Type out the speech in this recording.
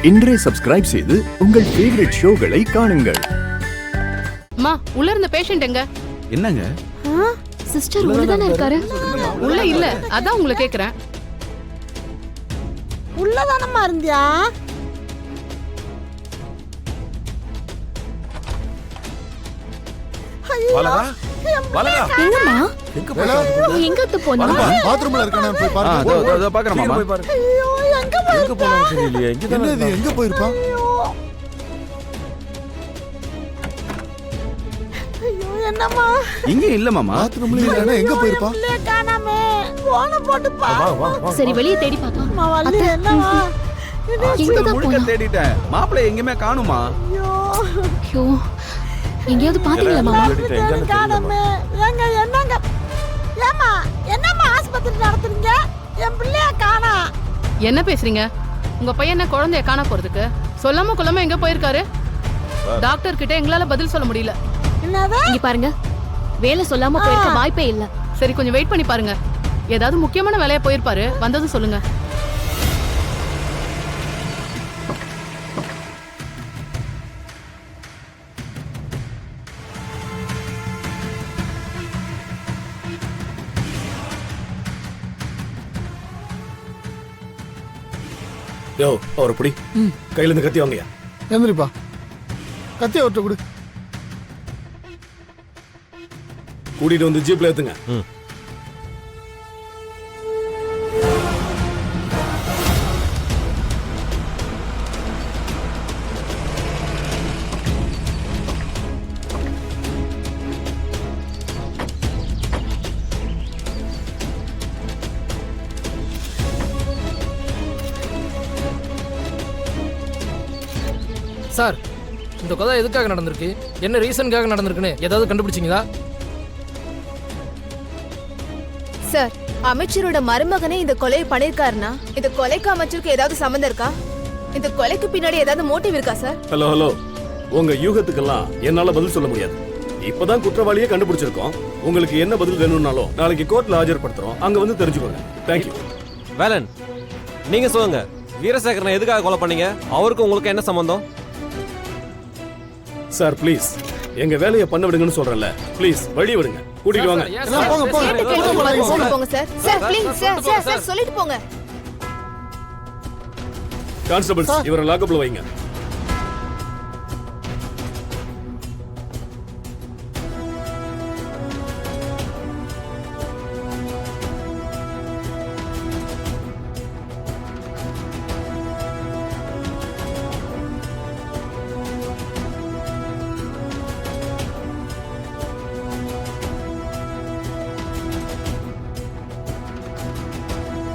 இன்றே சப்ஸ்கிரைப் செய்து உங்கள் ஃபேவரட் ஷோகளை காணுங்கள். அம்மா, உள்ள இருந்த பேஷண்ட் எங்க? என்னங்க? சிஸ்டர் உள்ள தான இருக்காரு? உள்ள இல்ல, அதான் உங்களை கேக்குறேன். உள்ளதானம்மா இருந்தியா? வலடா வலடா எங்கம்மா? எங்க போற? எங்க அத்த போனா? பாத்ரூம்ல இருக்கானே போய் பாருங்க. அதோ பாக்குறேன் மாமா. ஐயோ, எங்க எங்க போறான்னு தெரியலையே. இங்க தான என்னது எங்க போயிருப்பான்? ஐயோ, என்னம்மா? இங்க இல்ல மாமா. பாத்ரூம்ல இல்லனா எங்க போயிருப்பான்? உள்ளே காணாமே. போன போட்டு பா. சரி வெளிய தேடி பார்க்கலாம். அம்மா வள்ளி என்னம்மா? எங்க தான் முழுக்க போனா? தேடிட்டேன். மாப்பிளை எங்கேயுமே காணுமா? ஐயோ, ஐயோ. எங்கயாவது பாத்தீங்களா மாமா? தேடி காணாமே. ஏங்க என்னங்க? ஏம்மா, என்னம்மா ஆஸ்பத்திரி நடத்துறீங்க? என் பிள்ளைய காணா. என்ன பேசுறீங்க? உங்க பையன் என்ன குழந்தைய காண போறதுக்கு? சொல்லாம கொள்ளாம எங்க போயிருக்காரு? டாக்டர் கிட்ட எங்களால பதில் சொல்ல முடியல. என்னது? இங்க பாருங்க. வேலை சொல்லாம போயிருக்க வாய்ப்பே இல்ல. சரி, கொஞ்சம் வெயிட் பண்ணி பாருங்க. ஏதாவது முக்கியமான வேலையா போயிருப்பாரு, வந்ததும் சொல்லுங்க. யோ, அவரை புடி. கையில இருந்து கத்தி வாங்கயா. எந்திரிப்பா. கத்திய விட்டு கொடு. கூட்டிட்டு வந்து ஜீப்ல ஏத்துங்க. சார், இந்த கொலை எதுக்காக நடந்திருக்கு, என்ன ரீசனுக்காக நடந்திருக்குன்னு ஏதாவது கண்டுபிடிச்சிங்களா? சார், அமைச்சரோட மருமகனே இந்த கொலையை பண்ணிருக்காருன்னா இந்த கொலைக்கு அமைச்சருக்கு ஏதாவது சம்மந்தம் இருக்கா? இந்த கொலைக்கு பின்னாடி ஏதாவது மோட்டிவ் இருக்கா சார்? ஹலோ ஹலோ, உங்க யூகத்துக்கெல்லாம் என்னால பதில் சொல்ல முடியாது. இப்பதான் குற்றவாளியே கண்டுபிடிச்சிருக்கோம். உங்களுக்கு என்ன பதில் வேணும்னாலும் நாளைக்கு கோர்ட்ல ஆஜர்படுத்துறோம். அங்க வந்து தெரிஞ்சுக்கோங்க. தேங்க்யூ. வேலன், நீங்க சொல்லுங்க, வீரசேகரனை எதுக்காக கொலை பண்ணீங்க? அவருக்கு உங்களுக்கு என்ன சம்பந்தம்? சார் ப்ளீஸ், எங்க வேலையை பண்ண விடுங்கன்னு சொல்றேன்ல. ப்ளீஸ் வழி விடுங்க, கூட்டிட்டு வாங்க. எல்லாம் போங்க போங்க. கேட்டு கேட்டு பதில் போங்க sir. Sir please sir, sir சொல்லிட்டு போங்க. கான்ஸ்டபிள்ஸ், இவரை லாக்கப்ல வைங்க.